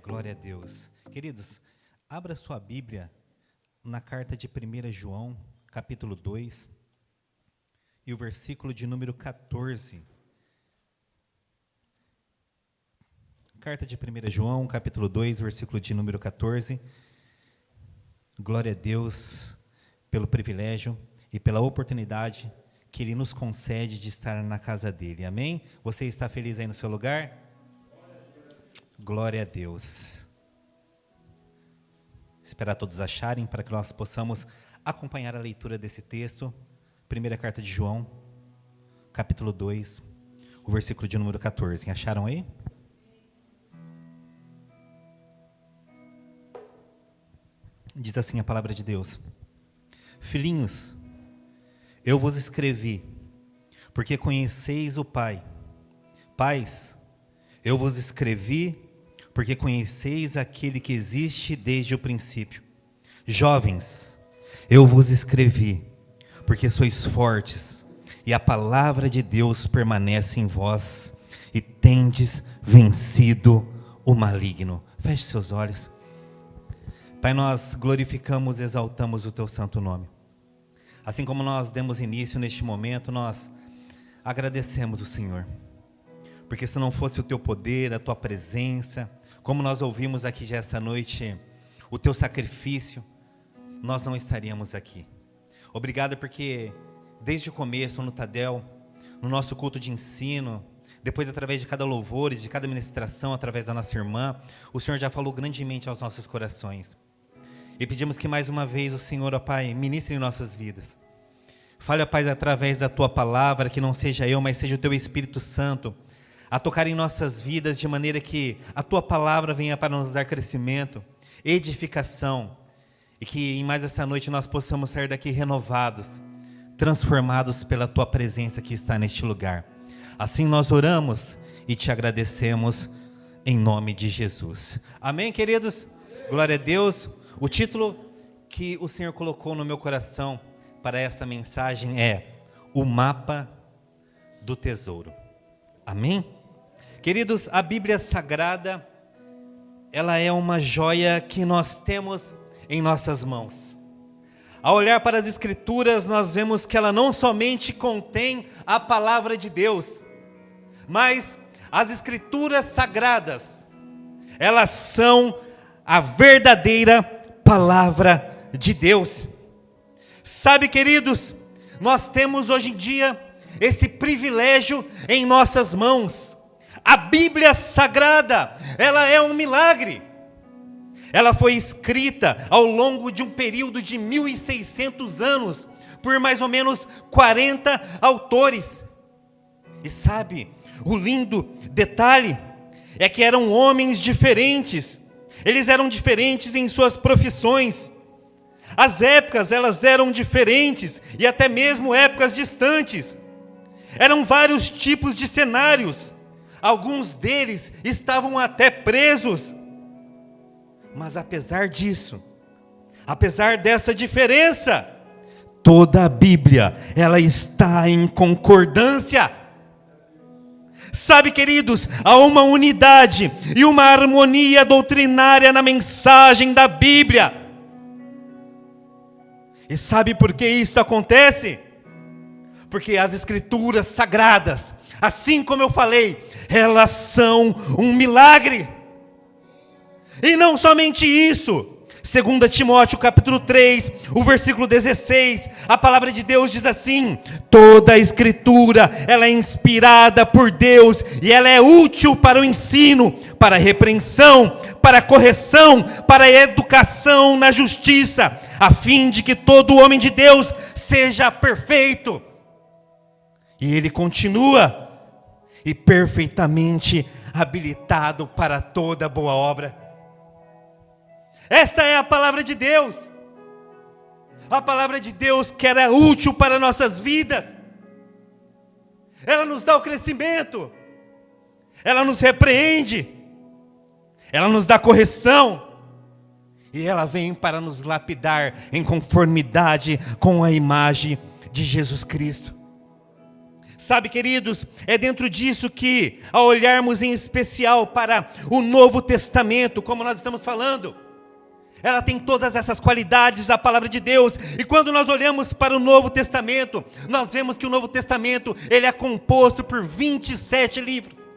Glória a Deus. Queridos, abra sua Bíblia na carta de 1 João, capítulo 2, e o versículo de número 14. Carta de 1 João, capítulo 2, versículo de número 14. Glória a Deus pelo privilégio e pela oportunidade que Ele nos concede de estar na casa dEle. Amém? Você está feliz aí no seu lugar? Glória a Deus. Esperar todos acharem para que nós possamos acompanhar a leitura desse texto. Primeira carta de João, capítulo 2, o versículo de número 14. Acharam aí? Diz assim a palavra de Deus: Filhinhos, eu vos escrevi, porque conheceis o Pai. Pais, eu vos escrevi, porque conheceis aquele que existe desde o princípio. Jovens, eu vos escrevi, porque sois fortes, e a palavra de Deus permanece em vós, e tendes vencido o maligno. Feche seus olhos. Pai, nós glorificamos e exaltamos o Teu santo nome. Assim como nós demos início neste momento, nós agradecemos o Senhor. Porque se não fosse o Teu poder, a Tua presença, como nós ouvimos aqui já essa noite, o Teu sacrifício, nós não estaríamos aqui. Obrigado porque desde o começo, no Tadel, no nosso culto de ensino, depois através de cada louvor, de cada ministração, através da nossa irmã, o Senhor já falou grandemente aos nossos corações. E pedimos que mais uma vez o Senhor, ó Pai, ministre em nossas vidas. Fale, ó Pai, através da Tua palavra, que não seja eu, mas seja o Teu Espírito Santo, a tocar em nossas vidas de maneira que a Tua palavra venha para nos dar crescimento, edificação, e que em mais essa noite nós possamos sair daqui renovados, transformados pela Tua presença que está neste lugar. Assim nós oramos e Te agradecemos em nome de Jesus. Amém, queridos? Glória a Deus. O título que o Senhor colocou no meu coração para essa mensagem é O Mapa do Tesouro. Amém? Queridos, a Bíblia Sagrada, ela é uma joia que nós temos em nossas mãos. Ao olhar para as Escrituras, nós vemos que ela não somente contém a palavra de Deus, mas as Escrituras Sagradas, elas são a verdadeira palavra de Deus. Sabe, queridos, nós temos hoje em dia esse privilégio em nossas mãos. A Bíblia Sagrada, ela é um milagre. Ela foi escrita ao longo de um período de 1600 anos, por mais ou menos 40 autores. E sabe, o lindo detalhe é que eram homens diferentes. Eles eram diferentes em suas profissões. As épocas, elas eram diferentes, e até mesmo épocas distantes. Eram vários tipos de cenários. Alguns deles estavam até presos. Mas apesar disso, apesar dessa diferença, toda a Bíblia, ela está em concordância. Sabe, queridos, há uma unidade e uma harmonia doutrinária na mensagem da Bíblia. E sabe por que isso acontece? Porque as Escrituras Sagradas, assim como eu falei, elas são um milagre. E não somente isso. 2 Timóteo capítulo 3, o versículo 16, a palavra de Deus diz assim: toda a Escritura, ela é inspirada por Deus, e ela é útil para o ensino, para a repreensão, para a correção, para a educação na justiça, a fim de que todo homem de Deus seja perfeito. E ele continua: e perfeitamente habilitado para toda boa obra. Esta é a palavra de Deus. A palavra de Deus que era útil para nossas vidas. Ela nos dá o crescimento. Ela nos repreende. Ela nos dá correção. E ela vem para nos lapidar em conformidade com a imagem de Jesus Cristo. Sabe, queridos, é dentro disso que, ao olharmos em especial para o Novo Testamento, como nós estamos falando, ela tem todas essas qualidades da palavra de Deus. E quando nós olhamos para o Novo Testamento, nós vemos que o Novo Testamento, ele é composto por 27 livros.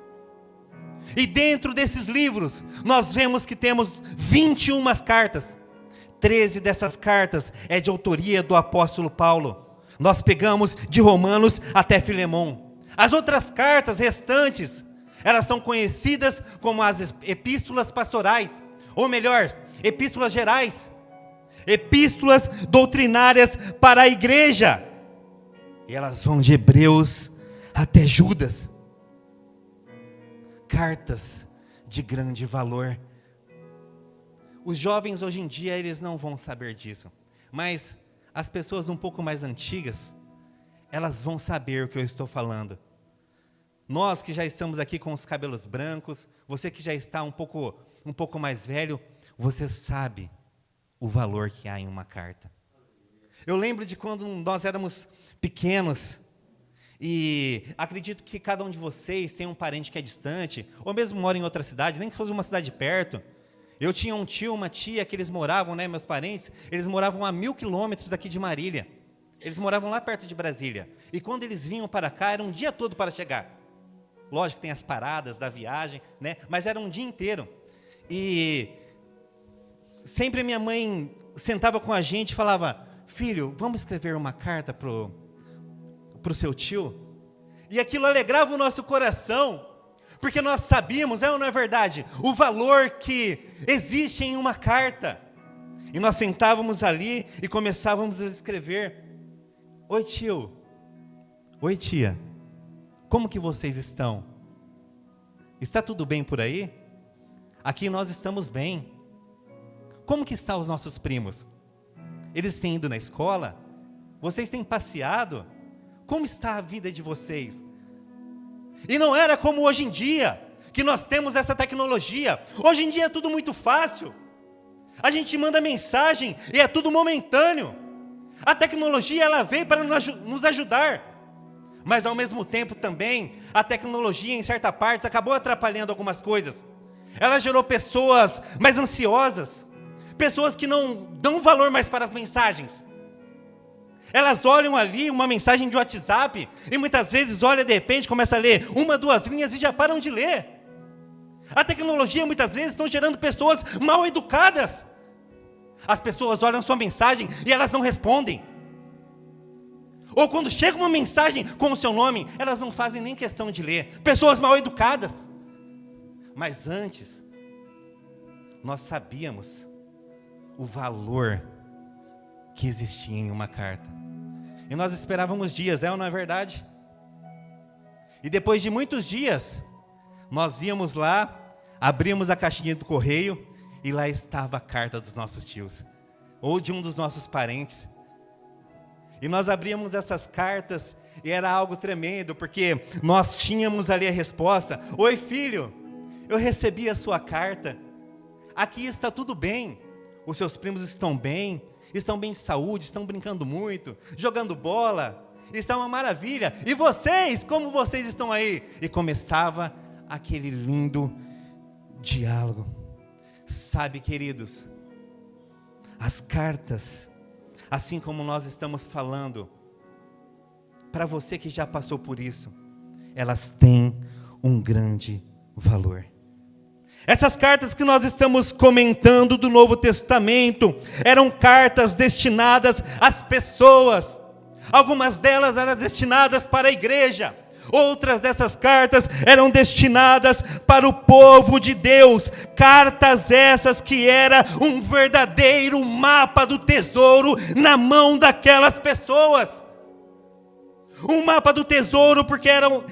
E dentro desses livros, nós vemos que temos 21 cartas. 13 dessas cartas é de autoria do apóstolo Paulo. Nós pegamos de Romanos até Filemão. As outras cartas restantes, elas são conhecidas como as epístolas pastorais, ou melhor, epístolas gerais, epístolas doutrinárias para a igreja. E elas vão de Hebreus até Judas. Cartas de grande valor. Os jovens hoje em dia, eles não vão saber disso, mas as pessoas um pouco mais antigas, elas vão saber o que eu estou falando. Nós que já estamos aqui com os cabelos brancos, você que já está um pouco mais velho, você sabe o valor que há em uma carta. Eu lembro de quando nós éramos pequenos, e acredito que cada um de vocês tem um parente que é distante, ou mesmo mora em outra cidade, nem que fosse uma cidade perto. Eu tinha um tio, uma tia, que eles moravam, meus parentes, eles moravam a 1000 quilômetros daqui de Marília. Eles moravam lá perto de Brasília. E quando eles vinham para cá, era um dia todo para chegar. Lógico que tem as paradas da viagem, mas era um dia inteiro. E sempre minha mãe sentava com a gente e falava: filho, vamos escrever uma carta para o seu tio? E aquilo alegrava o nosso coração, porque nós sabíamos, ou não é verdade, o valor que existe em uma carta. E nós sentávamos ali e começávamos a escrever: oi tio, oi tia, como que vocês estão? Está tudo bem por aí? Aqui nós estamos bem. Como que estão os nossos primos? Eles têm ido na escola? Vocês têm passeado? Como está a vida de vocês? E não era como hoje em dia, que nós temos essa tecnologia. Hoje em dia é tudo muito fácil. A gente manda mensagem e é tudo momentâneo. A tecnologia, ela veio para nos ajudar. Mas ao mesmo tempo também, a tecnologia em certa parte acabou atrapalhando algumas coisas. Ela gerou pessoas mais ansiosas, pessoas que não dão valor mais para as mensagens. Elas olham ali uma mensagem de WhatsApp e muitas vezes olha, de repente, começa a ler 1, 2 linhas e já param de ler. A tecnologia muitas vezes estão gerando pessoas mal educadas. As pessoas olham sua mensagem e elas não respondem. Ou quando chega uma mensagem com o seu nome, elas não fazem nem questão de ler. Pessoas mal educadas. Mas antes, nós sabíamos o valor que existia em uma carta. E nós esperávamos dias, ou não é verdade? E depois de muitos dias, nós íamos lá, abríamos a caixinha do correio, e lá estava a carta dos nossos tios, ou de um dos nossos parentes. E nós abríamos essas cartas, e era algo tremendo, porque nós tínhamos ali a resposta: oi filho, eu recebi a sua carta, aqui está tudo bem, os seus primos estão bem de saúde, estão brincando muito, jogando bola, está uma maravilha, e vocês, como vocês estão aí? E começava aquele lindo diálogo. Sabe, queridos, as cartas, assim como nós estamos falando, para você que já passou por isso, elas têm um grande valor. Essas cartas que nós estamos comentando do Novo Testamento, eram cartas destinadas às pessoas. Algumas delas eram destinadas para a igreja. Outras dessas cartas eram destinadas para o povo de Deus. Cartas essas que era um verdadeiro mapa do tesouro na mão daquelas pessoas. Um mapa do tesouro porque eram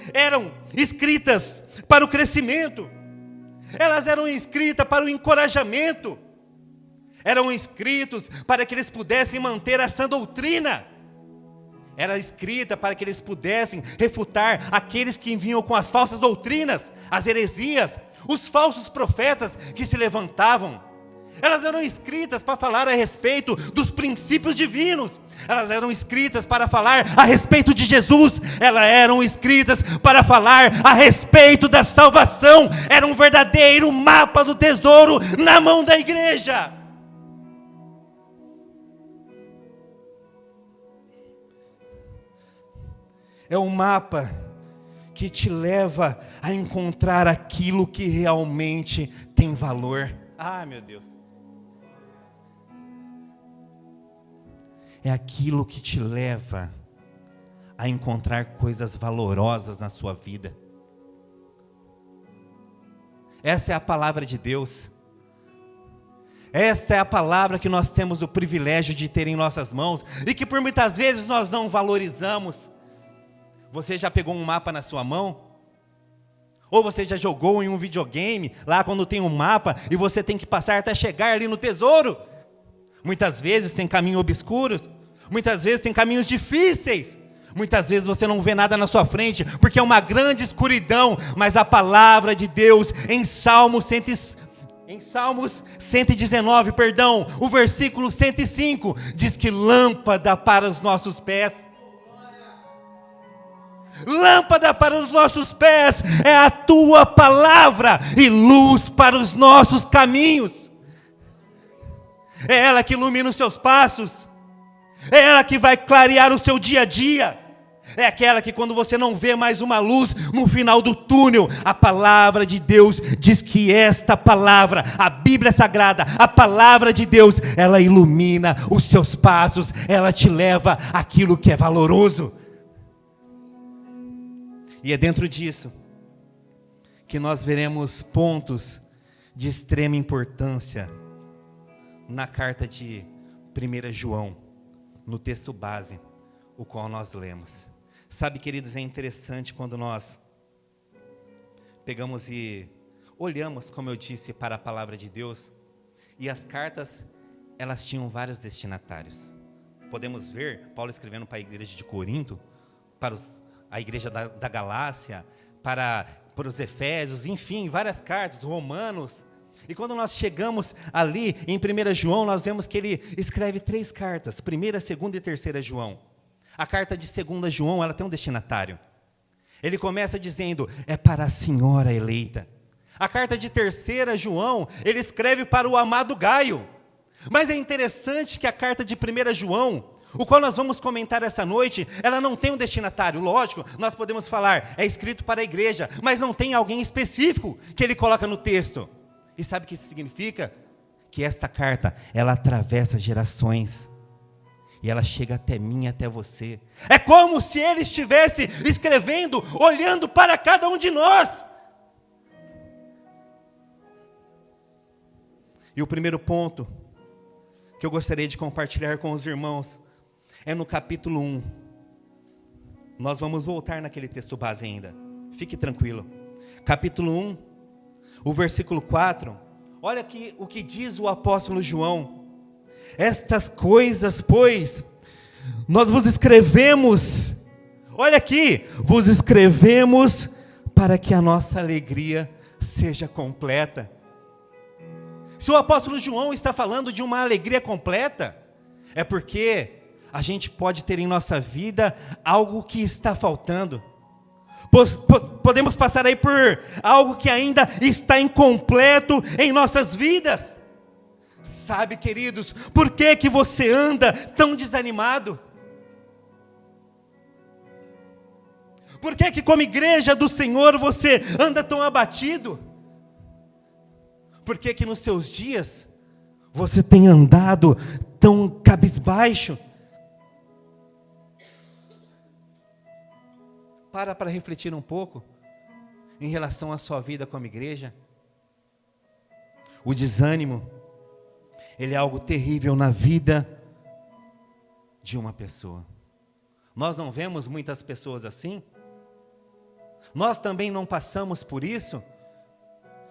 escritas para o crescimento. Elas eram escritas para o encorajamento. Eram escritos para que eles pudessem manter essa doutrina. Era escrita para que eles pudessem refutar aqueles que vinham com as falsas doutrinas, as heresias, os falsos profetas que se levantavam. Elas eram escritas para falar a respeito dos princípios divinos. Elas eram escritas para falar a respeito de Jesus. Elas eram escritas para falar a respeito da salvação. Era um verdadeiro mapa do tesouro na mão da igreja. É um mapa que te leva a encontrar aquilo que realmente tem valor. Ah, meu Deus. É aquilo que te leva a encontrar coisas valorosas na sua vida. Essa é a palavra de Deus. Essa é a palavra que nós temos o privilégio de ter em nossas mãos e que por muitas vezes nós não valorizamos. Você já pegou um mapa na sua mão? Ou você já jogou em um videogame, lá quando tem um mapa, e você tem que passar até chegar ali no tesouro? Muitas vezes tem caminhos obscuros, muitas vezes tem caminhos difíceis, muitas vezes você não vê nada na sua frente, porque é uma grande escuridão, mas a palavra de Deus em Salmos 119, o versículo 105, diz que lâmpada para os nossos pés. Lâmpada para os nossos pés é a tua palavra e luz para os nossos caminhos. É ela que ilumina os seus passos. É ela que vai clarear o seu dia a dia. É aquela que quando você não vê mais uma luz no final do túnel, a palavra de Deus diz que esta palavra, a Bíblia Sagrada, a palavra de Deus, ela ilumina os seus passos, ela te leva àquilo que é valoroso. E é dentro disso que nós veremos pontos de extrema importância na carta de 1 João, no texto base, o qual nós lemos. Sabe, queridos, é interessante quando nós pegamos e olhamos, como eu disse, para a palavra de Deus, e as cartas, elas tinham vários destinatários. Podemos ver Paulo escrevendo para a igreja de Corinto, para a igreja da Galácia, para os Efésios, enfim, várias cartas, Romanos. E quando nós chegamos ali em 1 João, nós vemos que ele escreve 3 cartas, 1ª, 2ª e 3ª João. A carta de 2ª João, ela tem um destinatário. Ele começa dizendo, é para a senhora eleita. A carta de 3ª João, ele escreve para o amado Gaio. Mas é interessante que a carta de 1 João, o qual nós vamos comentar essa noite, ela não tem um destinatário. Lógico, nós podemos falar, é escrito para a igreja, mas não tem alguém específico que ele coloca no texto. E sabe o que isso significa? Que esta carta, ela atravessa gerações. E ela chega até mim e até você. É como se ele estivesse escrevendo, olhando para cada um de nós. E o primeiro ponto que eu gostaria de compartilhar com os irmãos é no capítulo 1. Nós vamos voltar naquele texto base ainda. Fique tranquilo. Capítulo 1, o versículo 4. Olha aqui o que diz o apóstolo João. Estas coisas, pois, nós vos escrevemos. Olha aqui, vos escrevemos para que a nossa alegria seja completa. Se o apóstolo João está falando de uma alegria completa, é porque a gente pode ter em nossa vida algo que está faltando. Podemos passar aí por algo que ainda está incompleto em nossas vidas. Sabe, queridos, por que você anda tão desanimado? Por que como igreja do Senhor você anda tão abatido? Por que nos seus dias você tem andado tão cabisbaixo? Para refletir um pouco em relação à sua vida como igreja. O desânimo, ele é algo terrível na vida de uma pessoa. Nós não vemos muitas pessoas assim? Nós também não passamos por isso?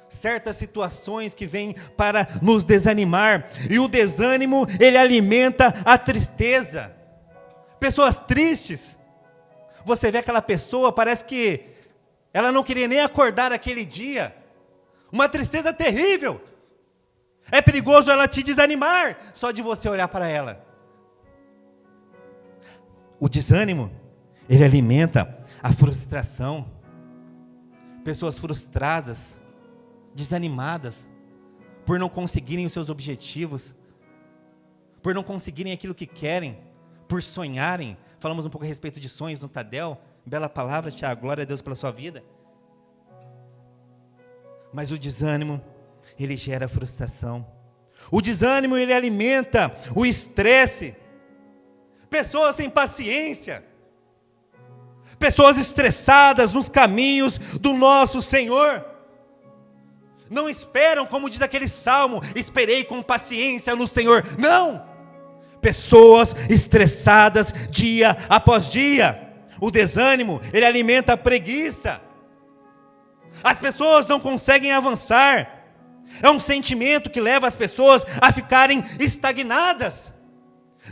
Certas situações que vêm para nos desanimar, e o desânimo, ele alimenta a tristeza. Pessoas tristes, você vê aquela pessoa, parece que ela não queria nem acordar aquele dia, uma tristeza terrível. É perigoso ela te desanimar, só de você olhar para ela. O desânimo, ele alimenta a frustração. Pessoas frustradas, desanimadas, por não conseguirem os seus objetivos, por não conseguirem aquilo que querem, por sonharem. Falamos um pouco a respeito de sonhos no Tadel. Bela palavra, Tiago, glória a Deus pela sua vida. Mas o desânimo, ele gera frustração. O desânimo, ele alimenta o estresse. Pessoas sem paciência. Pessoas estressadas nos caminhos do nosso Senhor. Não esperam, como diz aquele salmo, esperei com paciência no Senhor. Não! Pessoas estressadas dia após dia. O desânimo, ele alimenta a preguiça. As pessoas não conseguem avançar. É um sentimento que leva as pessoas a ficarem estagnadas.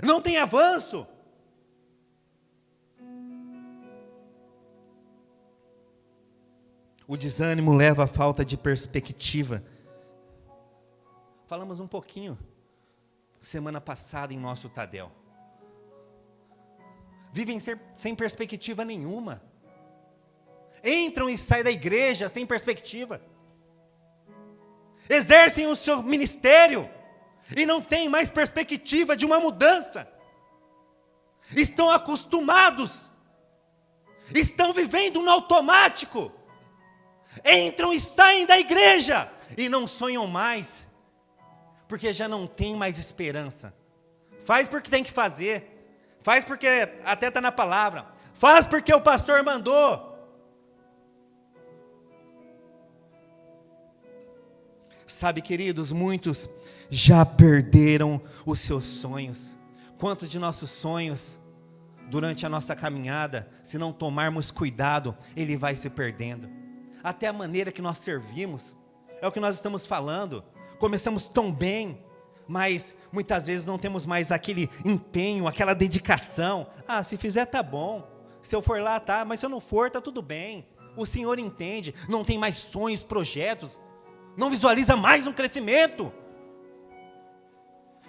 Não tem avanço. O desânimo leva à falta de perspectiva. Falamos um pouquinho semana passada em nosso Tadel. Vivem sem perspectiva nenhuma. Entram e saem da igreja sem perspectiva. Exercem o seu ministério e não têm mais perspectiva de uma mudança. Estão acostumados. Estão vivendo no automático. Entram e saem da igreja e não sonham mais, porque já não tem mais esperança. Faz porque tem que fazer, faz porque até está na palavra, faz porque o pastor mandou. Sabe, queridos, muitos já perderam os seus sonhos. Quantos de nossos sonhos, durante a nossa caminhada, se não tomarmos cuidado, ele vai se perdendo. Até a maneira que nós servimos, é o que nós estamos falando. Começamos tão bem, mas muitas vezes não temos mais aquele empenho, aquela dedicação. Ah, se fizer tá bom, se eu for lá tá, mas se eu não for tá tudo bem. O Senhor entende, não tem mais sonhos, projetos, não visualiza mais um crescimento.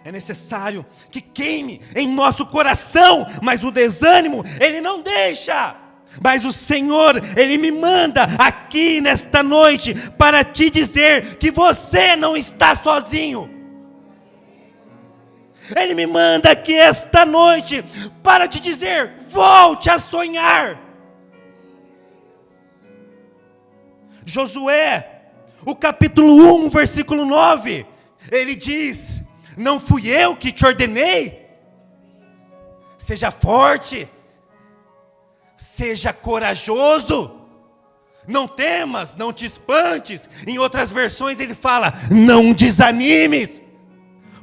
É necessário que queime em nosso coração, mas o desânimo, ele não deixa. Mas o Senhor, Ele me manda aqui nesta noite para te dizer que você não está sozinho. Ele me manda aqui esta noite para te dizer, volte a sonhar. Josué, o capítulo 1, versículo 9, ele diz, não fui eu que te ordenei? Seja forte. Seja corajoso, não temas, não te espantes. Em outras versões ele fala, não desanimes,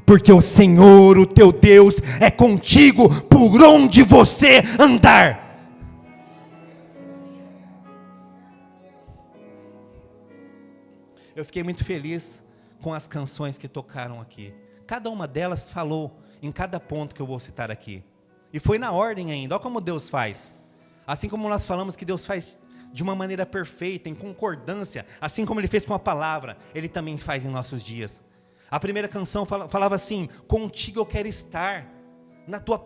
porque o Senhor, o teu Deus, é contigo por onde você andar. Eu fiquei muito feliz com as canções que tocaram aqui. Cada uma delas falou em cada ponto que eu vou citar aqui. E foi na ordem ainda, olha como Deus faz. Assim como nós falamos que Deus faz de uma maneira perfeita, em concordância, assim como Ele fez com a palavra, Ele também faz em nossos dias. A primeira canção falava assim, contigo eu quero estar.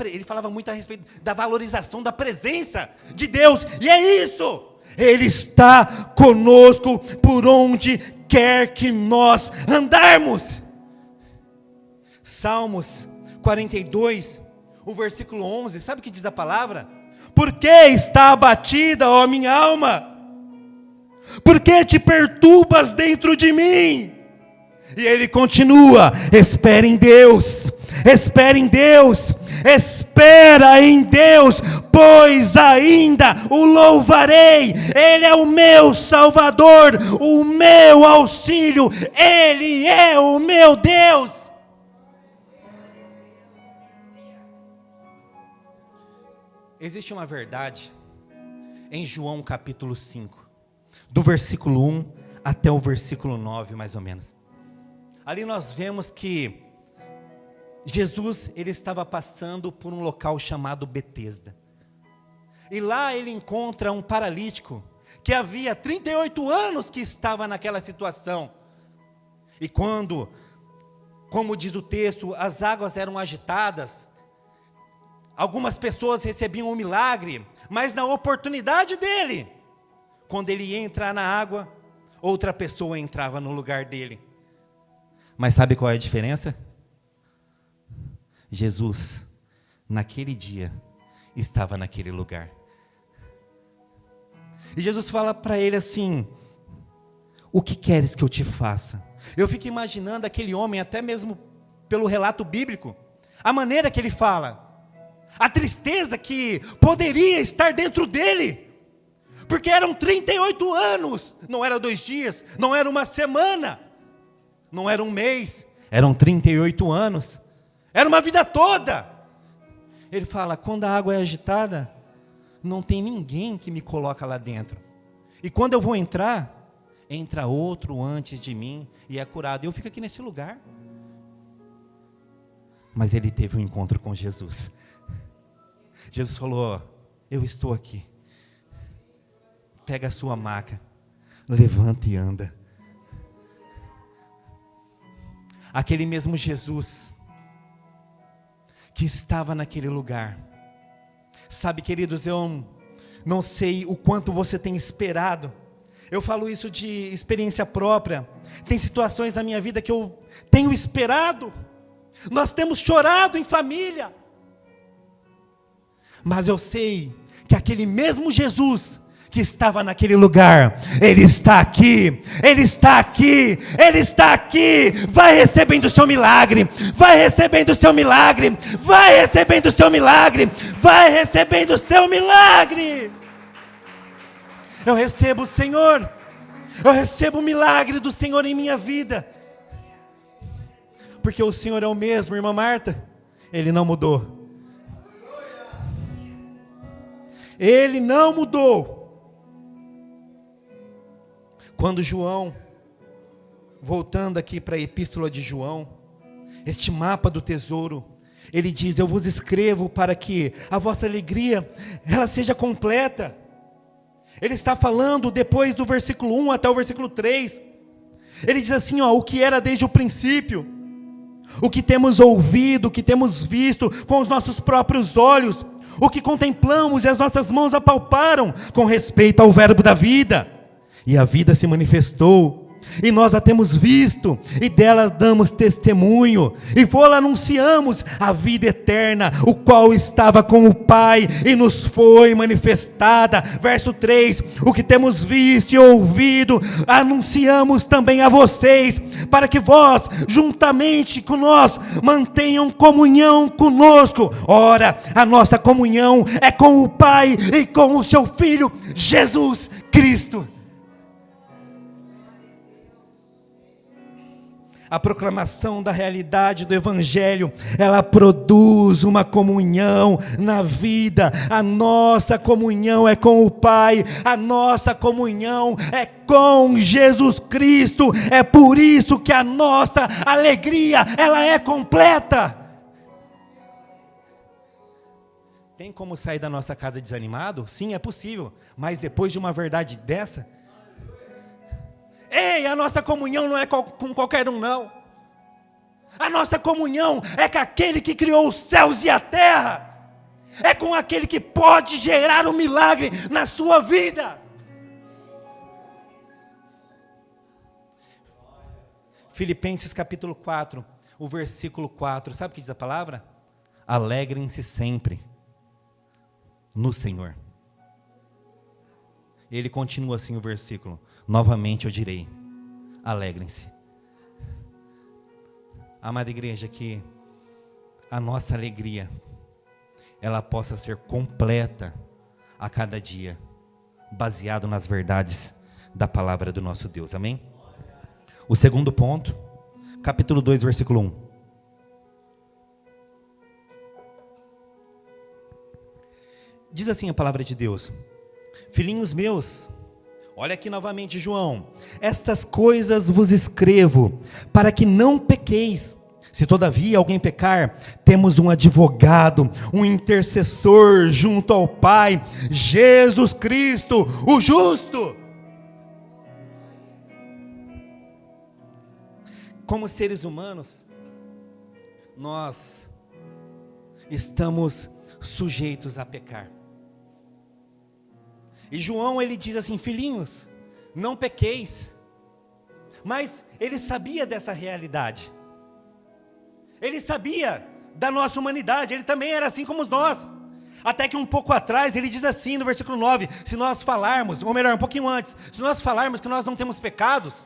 Ele falava muito a respeito da valorização da presença de Deus, e é isso, Ele está conosco por onde quer que nós andarmos. Salmos 42, o versículo 11, sabe o que diz a palavra? Por que está abatida, ó minha alma? Por que te perturbas dentro de mim? E ele continua, espera em Deus, espera em Deus, espera em Deus, pois ainda o louvarei. Ele é o meu Salvador, o meu auxílio, Ele é o meu Deus. Existe uma verdade em João capítulo 5, do versículo 1 até o versículo 9, mais ou menos. Ali nós vemos que Jesus, ele estava passando por um local chamado Betesda. E lá ele encontra um paralítico, que havia 38 anos que estava naquela situação. E quando como diz o texto, as águas eram agitadas, algumas pessoas recebiam um milagre, mas na oportunidade dele, quando ele ia entrar na água, outra pessoa entrava no lugar dele. Mas sabe qual é a diferença? Jesus, naquele dia, estava naquele lugar. E Jesus fala para ele assim: o que queres que eu te faça? Eu fico imaginando aquele homem, até mesmo pelo relato bíblico, a maneira que ele fala, a tristeza que poderia estar dentro dele, porque eram 38 anos, não eram 2 dias, não era uma semana, não era um mês, eram 38 anos, era uma vida toda. Ele fala: quando a água é agitada, não tem ninguém que me coloca lá dentro, e quando eu vou entrar, entra outro antes de mim e é curado. Eu fico aqui nesse lugar. Mas ele teve um encontro com Jesus. Jesus falou: eu estou aqui. Pega a sua maca, levanta e anda. Aquele mesmo Jesus que estava naquele lugar. Sabe, queridos, eu não sei o quanto você tem esperado. Eu falo isso de experiência própria. Tem situações na minha vida que eu tenho esperado. Nós temos chorado em família. Mas eu sei que aquele mesmo Jesus que estava naquele lugar, Ele está aqui, Ele está aqui, Ele está aqui. Vai recebendo o seu milagre, vai recebendo o seu milagre, vai recebendo o seu milagre, vai recebendo o seu milagre. Eu recebo o Senhor, eu recebo o milagre do Senhor em minha vida, porque o Senhor é o mesmo, irmã Marta, Ele não mudou, Ele não mudou. Quando João, voltando aqui para a epístola de João, este mapa do tesouro, ele diz: eu vos escrevo para que a vossa alegria, ela seja completa. Ele está falando depois do versículo 1 até o versículo 3. Ele diz assim, o que era desde o princípio, o que temos ouvido, o que temos visto com os nossos próprios olhos, o que contemplamos e as nossas mãos apalparam com respeito ao verbo da vida. E a vida se manifestou, e nós a temos visto, e dela damos testemunho, e vô-la anunciamos, a vida eterna, o qual estava com o Pai, e nos foi manifestada. Verso 3, o que temos visto e ouvido, anunciamos também a vocês, para que vós, juntamente com nós, mantenham comunhão conosco. Ora, a nossa comunhão é com o Pai, e com o seu Filho, Jesus Cristo. A proclamação da realidade do Evangelho, ela produz uma comunhão na vida. A nossa comunhão é com o Pai, a nossa comunhão é com Jesus Cristo. É por isso que a nossa alegria, ela é completa. Tem como sair da nossa casa desanimado? Sim, é possível, mas depois de uma verdade dessa, ei, a nossa comunhão não é com qualquer um, não. A nossa comunhão é com aquele que criou os céus e a terra. É com aquele que pode gerar um milagre na sua vida. Filipenses capítulo 4, o versículo 4. Sabe o que diz a palavra? Alegrem-se sempre no Senhor. Ele continua assim o versículo: novamente eu direi, alegrem-se. Amada igreja, que a nossa alegria, ela possa ser completa a cada dia, baseado nas verdades da palavra do nosso Deus, amém? O segundo ponto, capítulo 2, versículo 1. Diz assim a palavra de Deus: filhinhos meus, olha aqui novamente João, estas coisas vos escrevo, para que não pequeis. Se todavia alguém pecar, temos um advogado, um intercessor junto ao Pai, Jesus Cristo, o justo. Como seres humanos, nós estamos sujeitos a pecar. E João, ele diz assim: filhinhos, não pequeis. Mas ele sabia dessa realidade. Ele sabia da nossa humanidade, ele também era assim como nós. Até que um pouco atrás, ele diz assim no versículo 9, se nós falarmos, ou melhor, um pouquinho antes, se nós falarmos que nós não temos pecados,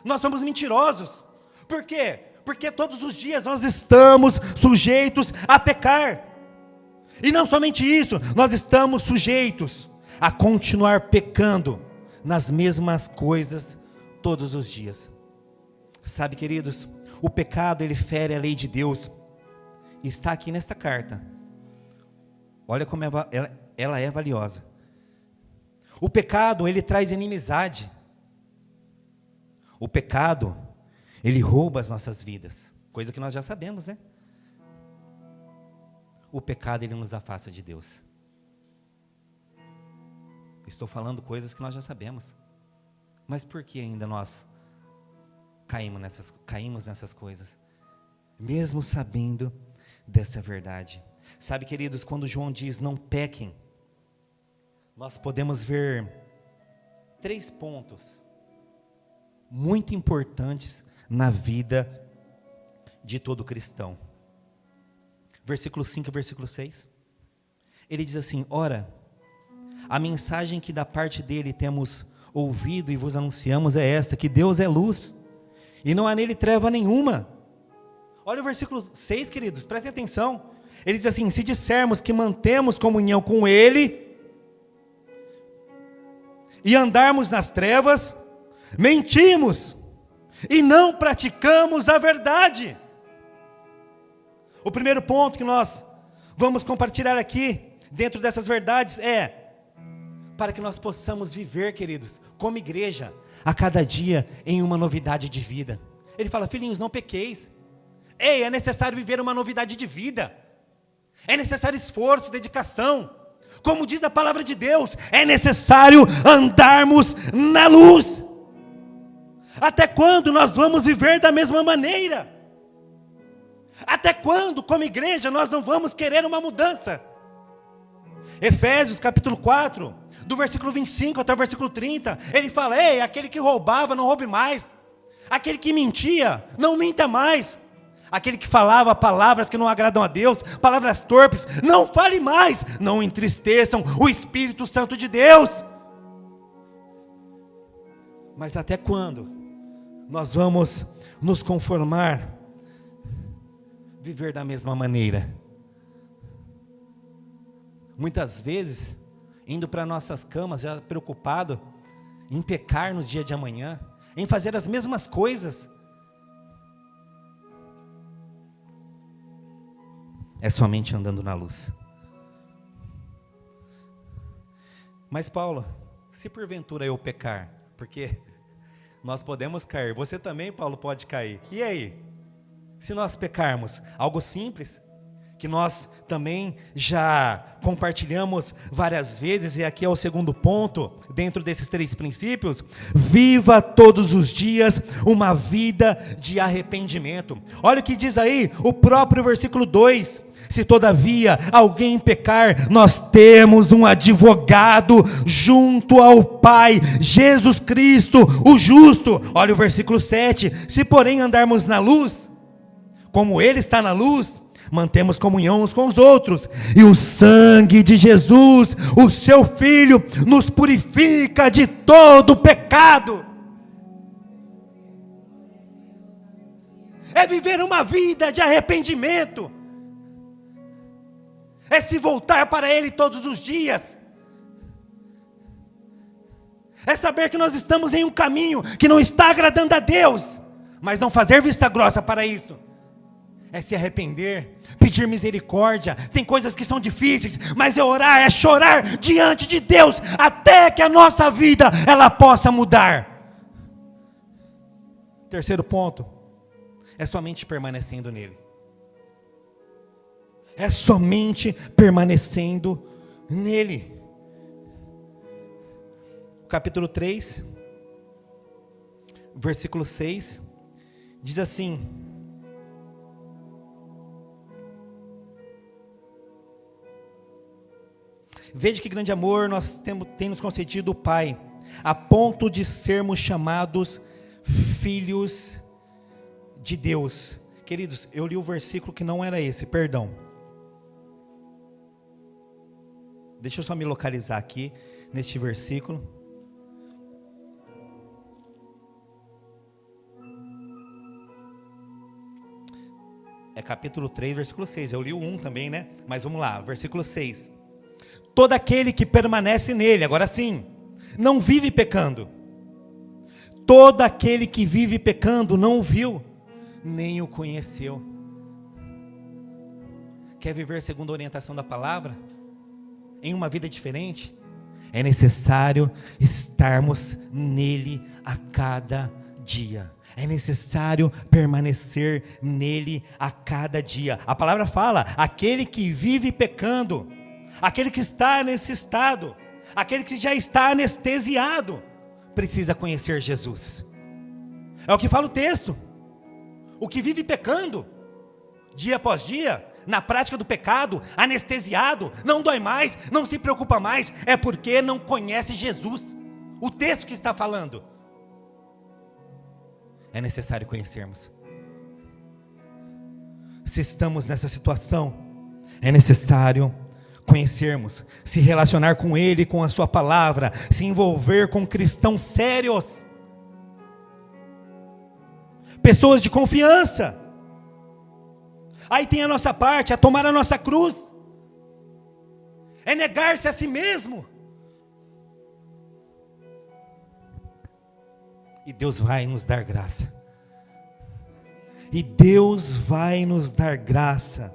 nós somos mentirosos. Por quê? Porque todos os dias nós estamos sujeitos a pecar. E não somente isso, nós estamos sujeitos a continuar pecando nas mesmas coisas todos os dias. Sabe, queridos, o pecado, ele fere a lei de Deus. Está aqui nesta carta. Olha como ela é valiosa. O pecado, ele traz inimizade. O pecado, ele rouba as nossas vidas. Coisa que nós já sabemos, né? O pecado, ele nos afasta de Deus. Estou falando coisas que nós já sabemos. Mas por que ainda nós caímos nessas coisas? Mesmo sabendo dessa verdade. Sabe, queridos, quando João diz não pequem, nós podemos ver 3 pontos muito importantes na vida de todo cristão. Versículo 5 e versículo 6. Ele diz assim: ora, a mensagem que da parte dele temos ouvido e vos anunciamos é esta, que Deus é luz, e não há nele treva nenhuma. Olha o versículo 6, queridos, prestem atenção. Ele diz assim: se dissermos que mantemos comunhão com Ele, e andarmos nas trevas, mentimos, e não praticamos a verdade. O primeiro ponto que nós vamos compartilhar aqui, dentro dessas verdades, é para que nós possamos viver, queridos, como igreja, a cada dia em uma novidade de vida. Ele fala: filhinhos, não pequeis. Ei, é necessário viver uma novidade de vida. É necessário esforço, dedicação. Como diz a palavra de Deus, é necessário andarmos na luz. Até quando nós vamos viver da mesma maneira? Até quando, como igreja, nós não vamos querer uma mudança? Efésios capítulo 4, do versículo 25 até o versículo 30, ele fala: ei, aquele que roubava, não roube mais. Aquele que mentia, não minta mais. Aquele que falava palavras que não agradam a Deus, palavras torpes, não fale mais. Não entristeçam o Espírito Santo de Deus. Mas até quando nós vamos nos conformar, viver da mesma maneira? Muitas vezes, indo para nossas camas, já preocupado em pecar no dia de amanhã, em fazer as mesmas coisas. É somente andando na luz. Mas Paulo, se porventura eu pecar, porque nós podemos cair, você também, Paulo, pode cair. E aí? Se nós pecarmos, algo simples, que nós também já compartilhamos várias vezes, e aqui é o segundo ponto, dentro desses 3 princípios: viva todos os dias uma vida de arrependimento. Olha o que diz aí, o próprio versículo 2: se todavia alguém pecar, nós temos um advogado junto ao Pai, Jesus Cristo, o justo. Olha o versículo 7, se porém andarmos na luz, como Ele está na luz, mantemos comunhão uns com os outros, e o sangue de Jesus, o seu Filho, nos purifica de todo pecado. É viver uma vida de arrependimento, é se voltar para Ele todos os dias, é saber que nós estamos em um caminho que não está agradando a Deus, mas não fazer vista grossa para isso. É se arrepender, pedir misericórdia. Tem coisas que são difíceis, mas é orar, é chorar diante de Deus, até que a nossa vida, ela possa mudar. Terceiro ponto, é somente permanecendo nele. É somente permanecendo nele. Capítulo 3, versículo 6, diz assim: Veja que grande amor tem nos concedido o Pai, a ponto de sermos chamados filhos de Deus. Queridos, eu li o versículo que não era esse, perdão. Deixa eu só me localizar aqui, neste versículo. É capítulo 3, versículo 6. Eu li o 1 também, né? Mas vamos lá, versículo 6. Todo aquele que permanece nele, agora sim, não vive pecando. Todo aquele que vive pecando não o viu, nem o conheceu. Quer viver segundo a orientação da palavra? Em uma vida diferente? É necessário estarmos nele a cada dia. É necessário permanecer nele a cada dia. A palavra fala, aquele que vive pecando, aquele que está nesse estado, aquele que já está anestesiado, precisa conhecer Jesus. É o que fala o texto. O que vive pecando, dia após dia, na prática do pecado, anestesiado, não dói mais, não se preocupa mais, é porque não conhece Jesus. O texto que está falando. É necessário conhecermos. Se estamos nessa situação, é necessário conhecermos, se relacionar com Ele, com a sua palavra, se envolver com cristãos sérios, pessoas de confiança. Aí tem a nossa parte, é tomar a nossa cruz, é negar-se a si mesmo, e Deus vai nos dar graça, e Deus vai nos dar graça,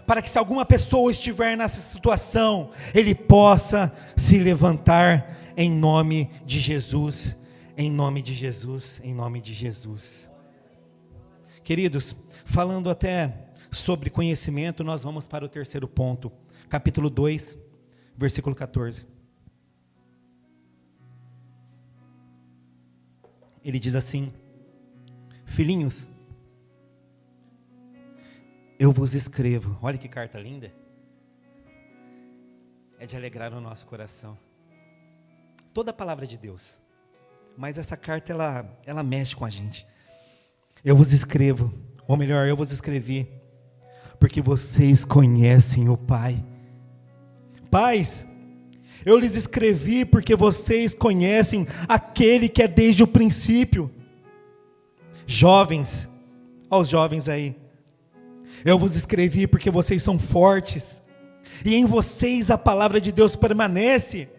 para que se alguma pessoa estiver nessa situação, ele possa se levantar em nome de Jesus, em nome de Jesus, em nome de Jesus. Queridos, falando até sobre conhecimento, nós vamos para o terceiro ponto, capítulo 2, versículo 14. Ele diz assim: filhinhos, eu vos escrevo. Olha que carta linda. É de alegrar o nosso coração. Toda a palavra de Deus. Mas essa carta, ela mexe com a gente. Eu vos escrevo, ou melhor, eu vos escrevi, porque vocês conhecem o Pai. Pais, eu lhes escrevi porque vocês conhecem aquele que é desde o princípio. Jovens, aos jovens aí, eu vos escrevi porque vocês são fortes, e em vocês a palavra de Deus permanece,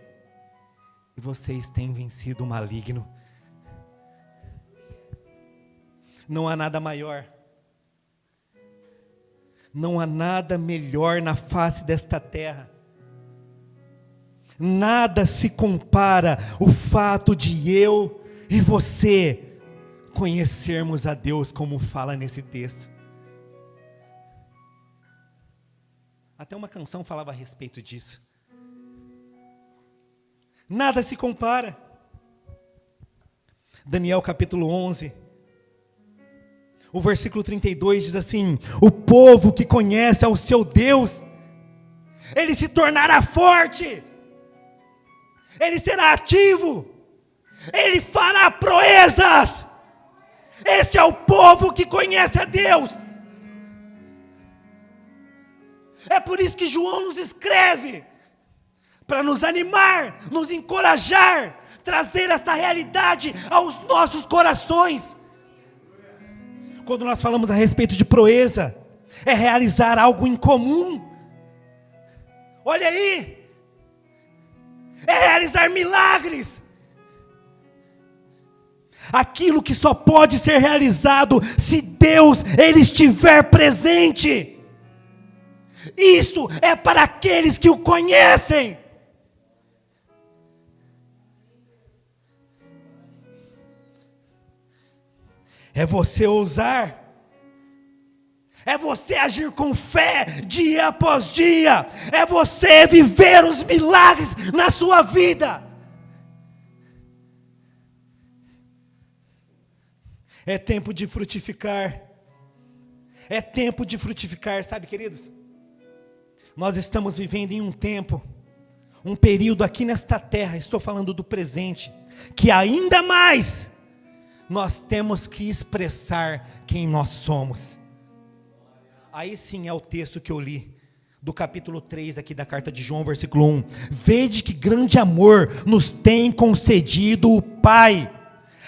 e vocês têm vencido o maligno. Não há nada maior, não há nada melhor na face desta terra. Nada se compara o fato de eu e você conhecermos a Deus como fala nesse texto. Até uma canção falava a respeito disso. Nada se compara. Daniel capítulo 11, o versículo 32 diz assim: o povo que conhece ao seu Deus, ele se tornará forte, ele será ativo, ele fará proezas. Este é o povo que conhece a Deus. É por isso que João nos escreve, para nos animar, nos encorajar, trazer esta realidade aos nossos corações. Quando nós falamos a respeito de proeza, é realizar algo em comum. Olha aí, é realizar milagres. Aquilo que só pode ser realizado se Deus ele estiver presente. Isso é para aqueles que o conhecem. É você ousar, é você agir com fé dia após dia, é você viver os milagres na sua vida. É tempo de frutificar, é tempo de frutificar, sabe, queridos? Nós estamos vivendo em um tempo um período aqui nesta terra, estou falando do presente, que ainda mais nós temos que expressar quem nós somos. Aí sim é o texto que eu li, do capítulo 3 aqui da carta de João, versículo 1. Vede que grande amor nos tem concedido o Pai,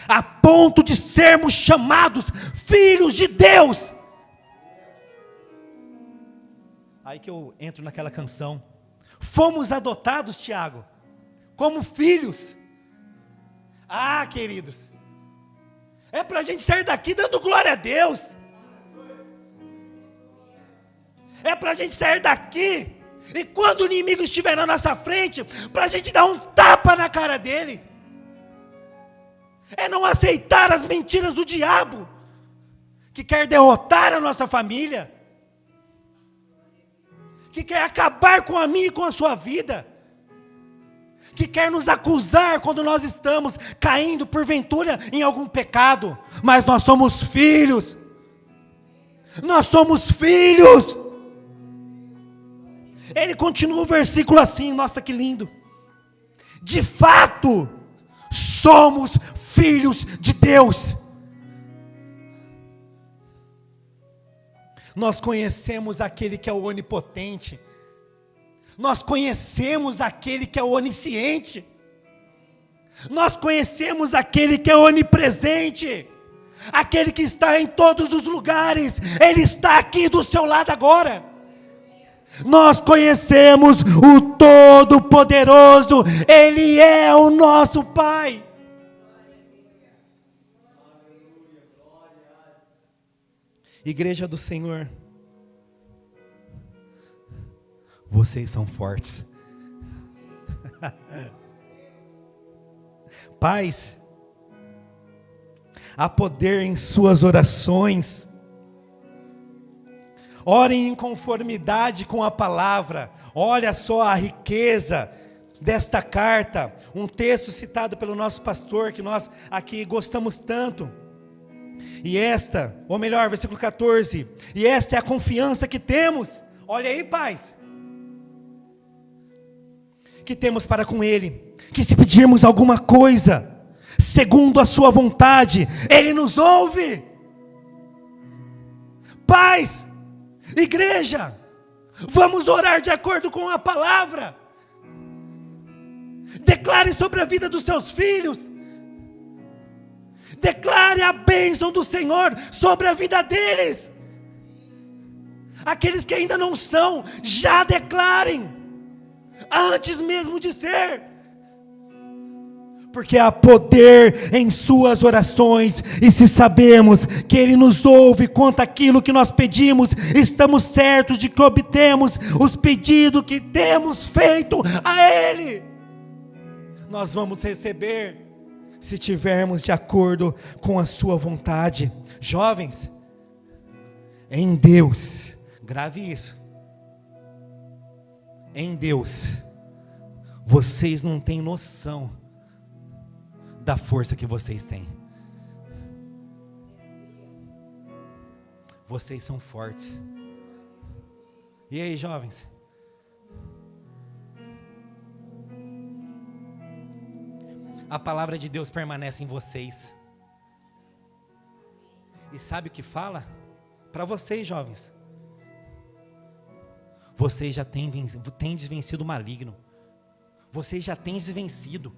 a ponto de sermos chamados filhos de Deus. Aí que eu entro naquela canção. Fomos adotados, Tiago, como filhos. Ah, queridos, é para a gente sair daqui dando glória a Deus. É para a gente sair daqui, e quando o inimigo estiver na nossa frente, para a gente dar um tapa na cara dele. É não aceitar as mentiras do diabo, que quer derrotar a nossa família, que quer acabar com a minha e com a sua vida, que quer nos acusar quando nós estamos caindo porventura em algum pecado. Mas nós somos filhos. Nós somos filhos. Ele continua o versículo assim, nossa que lindo. De fato, somos filhos de Deus. Nós conhecemos aquele que é o onipotente. Nós conhecemos aquele que é o onisciente. Nós conhecemos aquele que é onipresente. Aquele que está em todos os lugares. Ele está aqui do seu lado agora. Nós conhecemos o Todo-Poderoso. Ele é o nosso Pai. Igreja do Senhor, vocês são fortes. Pais, há poder em suas orações. Orem em conformidade com a palavra. Olha só a riqueza desta carta. Um texto citado pelo nosso pastor, que nós aqui gostamos tanto. E esta, ou melhor, versículo 14. E esta é a confiança que temos. Olha aí, pais. Que temos para com Ele. Que se pedirmos alguma coisa, segundo a sua vontade, Ele nos ouve. Pais, igreja, vamos orar de acordo com a palavra. Declare sobre a vida dos seus filhos. Declare a bênção do Senhor sobre a vida deles. Aqueles que ainda não são, já declarem, antes mesmo de ser. Porque há poder em suas orações, e se sabemos que Ele nos ouve quanto àquilo que nós pedimos, estamos certos de que obtemos os pedidos que temos feito a Ele. Nós vamos receber, se tivermos de acordo com a sua vontade. Jovens, em Deus, grave isso, em Deus, vocês não têm noção da força que vocês têm. Vocês são fortes. E aí, jovens? A palavra de Deus permanece em vocês. E sabe o que fala? Para vocês, jovens. Vocês já têm vencido o maligno. Vocês já têm vencido.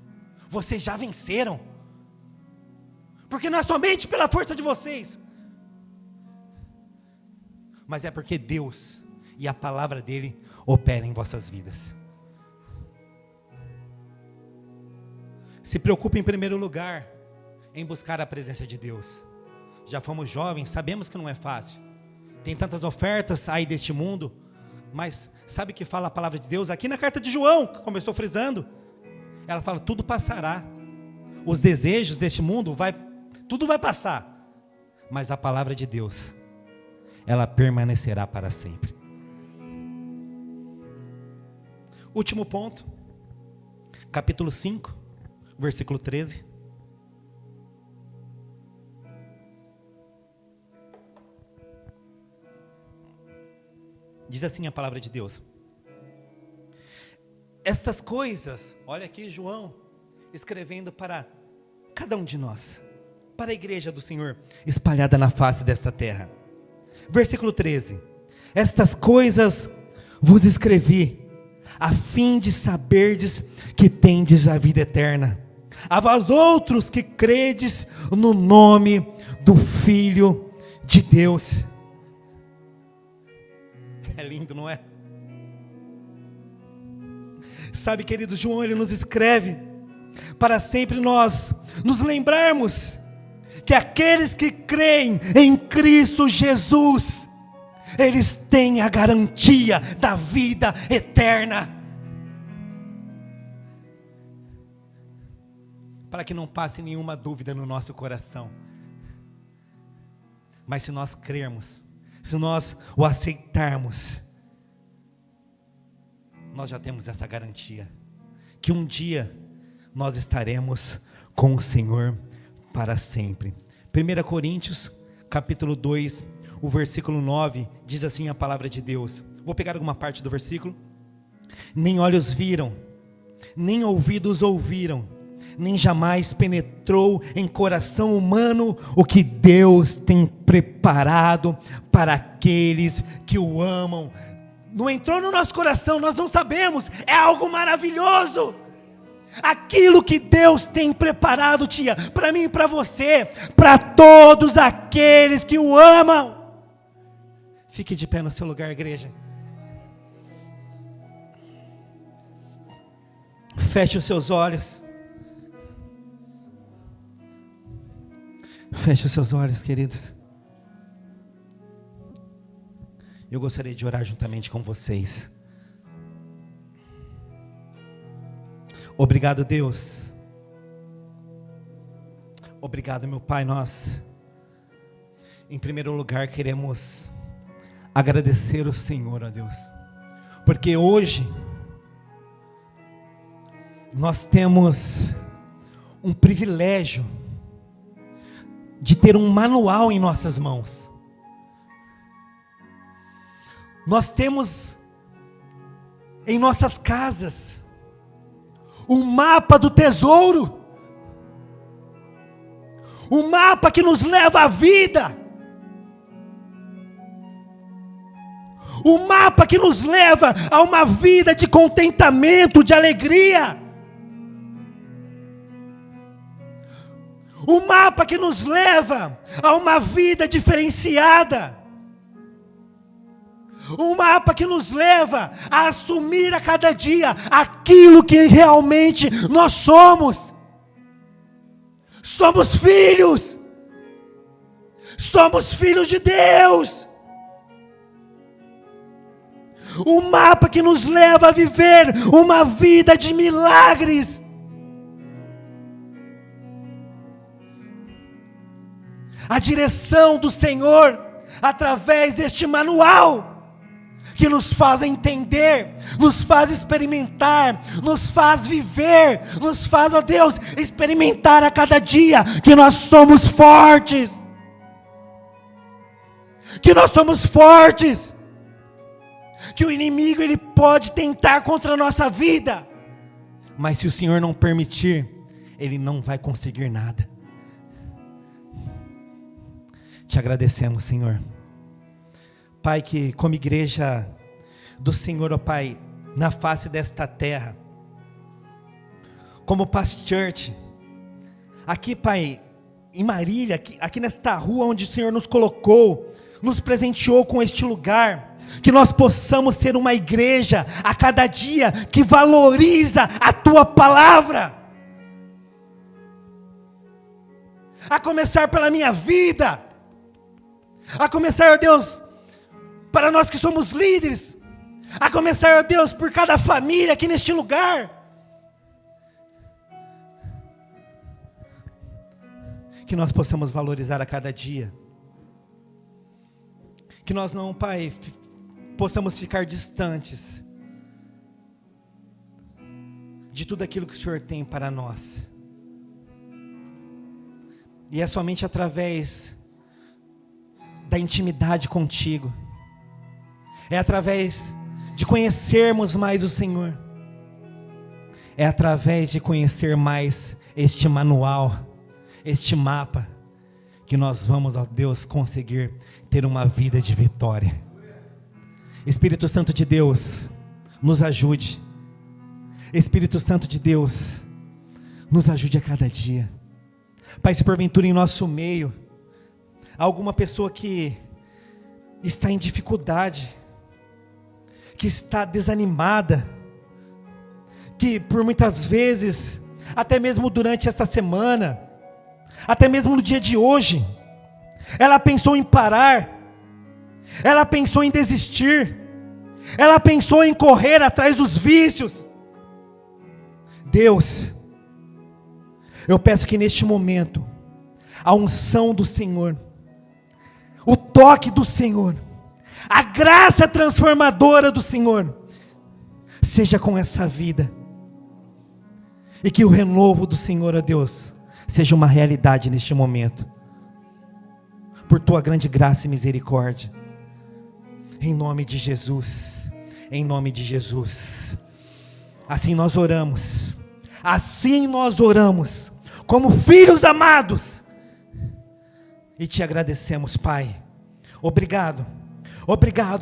Vocês já venceram. Porque não é somente pela força de vocês, mas é porque Deus e a palavra dele opera em vossas vidas. Se preocupe em primeiro lugar em buscar a presença de Deus. Já fomos jovens, sabemos que não é fácil. Tem tantas ofertas aí deste mundo, mas sabe o que fala a palavra de Deus? Aqui na carta de João, como eu estou frisando, ela fala, tudo passará. Os desejos deste mundo, tudo vai passar. Mas a palavra de Deus, ela permanecerá para sempre. Último ponto, capítulo 5, versículo 13. Diz assim a palavra de Deus: estas coisas, olha aqui João, escrevendo para cada um de nós, para a igreja do Senhor, espalhada na face desta terra. Versículo 13, estas coisas vos escrevi, a fim de saberdes que tendes a vida eterna, a vós outros que credes no nome do Filho de Deus. É lindo, não é? Sabe, querido, João, ele nos escreve para sempre nós nos lembrarmos que aqueles que creem em Cristo Jesus, eles têm a garantia da vida eterna. Para que não passe nenhuma dúvida no nosso coração. Mas se nós crermos, se nós o aceitarmos, nós já temos essa garantia, que um dia nós estaremos com o Senhor para sempre. 1 Coríntios, capítulo 2, o versículo 9, diz assim a palavra de Deus. Vou pegar alguma parte do versículo. Nem olhos viram, nem ouvidos ouviram, nem jamais penetrou em coração humano o que Deus tem preparado para aqueles que o amam. Não entrou no nosso coração, nós não sabemos, é algo maravilhoso. Aquilo que Deus tem preparado, tia, para mim e para você, para todos aqueles que o amam. Fique de pé no seu lugar, igreja. Feche os seus olhos. Feche os seus olhos, queridos. Eu gostaria de orar juntamente com vocês. Obrigado, Deus. Obrigado, meu Pai. Nós, em primeiro lugar, queremos agradecer o Senhor, ó Deus, porque hoje nós temos um privilégio de ter um manual em nossas mãos. Nós temos em nossas casas um mapa do tesouro, um mapa que nos leva à vida, um mapa que nos leva a uma vida de contentamento, de alegria, um mapa que nos leva a uma vida diferenciada, um mapa que nos leva a assumir a cada dia aquilo que realmente nós somos. Somos filhos de Deus. Um mapa que nos leva a viver uma vida de milagres. A direção do Senhor através deste manual que nos faz entender, nos faz experimentar, nos faz viver, nos faz, ó Deus, experimentar a cada dia que nós somos fortes, que o inimigo ele pode tentar contra a nossa vida, mas se o Senhor não permitir, ele não vai conseguir nada. Te agradecemos, Senhor. Pai, que como igreja do Senhor, ó Pai, na face desta terra, como Past Church, aqui, Pai, em Marília, aqui nesta rua onde o Senhor nos colocou, nos presenteou com este lugar, que nós possamos ser uma igreja a cada dia que valoriza a Tua palavra, a começar pela minha vida, a começar, ó Deus, para nós que somos líderes, a começar, ó Deus, por cada família aqui neste lugar, que nós possamos valorizar a cada dia, que nós não, Pai, possamos ficar distantes de tudo aquilo que o Senhor tem para nós, e é somente através da intimidade contigo, é através de conhecermos mais o Senhor, É através de conhecer mais este manual, este mapa, que nós vamos, ó Deus, conseguir ter uma vida de vitória. Espírito Santo de Deus, nos ajude. Espírito Santo de Deus, nos ajude a cada dia. Pai, se porventura em nosso meio há alguma pessoa que está em dificuldade, que está desanimada, que por muitas vezes, até mesmo durante esta semana, até mesmo no dia de hoje, ela pensou em parar, ela pensou em desistir, ela pensou em correr atrás dos vícios. Deus, eu peço que neste momento, a unção do Senhor, o toque do Senhor, a graça transformadora do Senhor, seja com essa vida, e que o renovo do Senhor, ó Deus, seja uma realidade neste momento, por tua grande graça e misericórdia, em nome de Jesus, em nome de Jesus. Assim nós oramos, como filhos amados, e te agradecemos, Pai. Obrigado,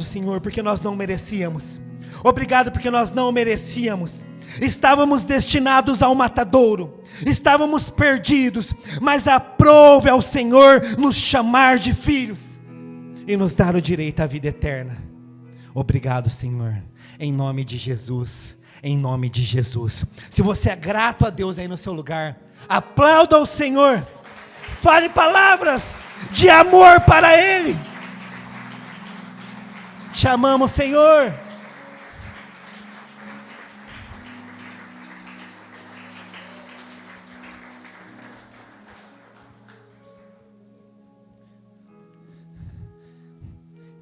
Senhor, porque nós não merecíamos. Obrigado porque nós não merecíamos. Estávamos destinados ao matadouro, estávamos perdidos, mas aprove ao Senhor nos chamar de filhos e nos dar o direito à vida eterna. Obrigado, Senhor, em nome de Jesus, em nome de Jesus. Se você é grato a Deus aí no seu lugar, aplauda o Senhor, fale palavras de amor para Ele. Te amamos, Senhor.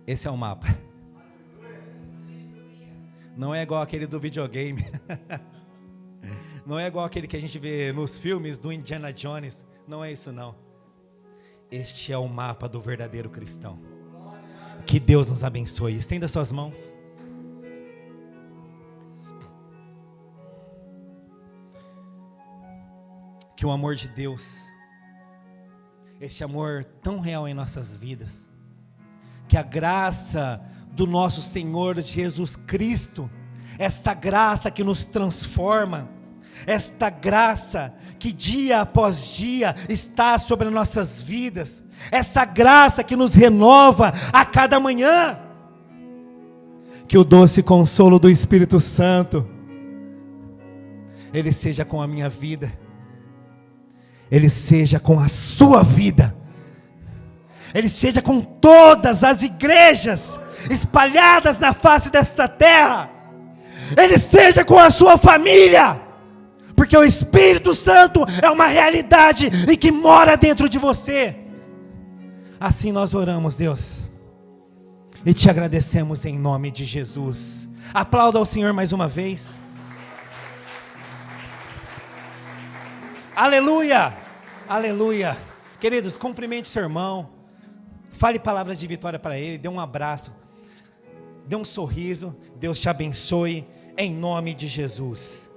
Esse é o mapa. Não é igual aquele do videogame. Não é igual aquele que a gente vê nos filmes do Indiana Jones. Não é isso não. Este é o mapa do verdadeiro cristão. Que Deus nos abençoe. Estenda suas mãos. Que o amor de Deus, este amor tão real em nossas vidas, que a graça do nosso Senhor Jesus Cristo, esta graça que nos transforma, esta graça que dia após dia está sobre as nossas vidas, essa graça que nos renova a cada manhã, que o doce consolo do Espírito Santo, ele seja com a minha vida, ele seja com a sua vida, ele seja com todas as igrejas espalhadas na face desta terra, ele seja com a sua família, porque o Espírito Santo é uma realidade e que mora dentro de você. Assim nós oramos, Deus, e te agradecemos em nome de Jesus. Aplauda ao Senhor mais uma vez. Aleluia, aleluia. Queridos, cumprimente seu irmão, fale palavras de vitória para ele, dê um abraço, dê um sorriso. Deus te abençoe em nome de Jesus.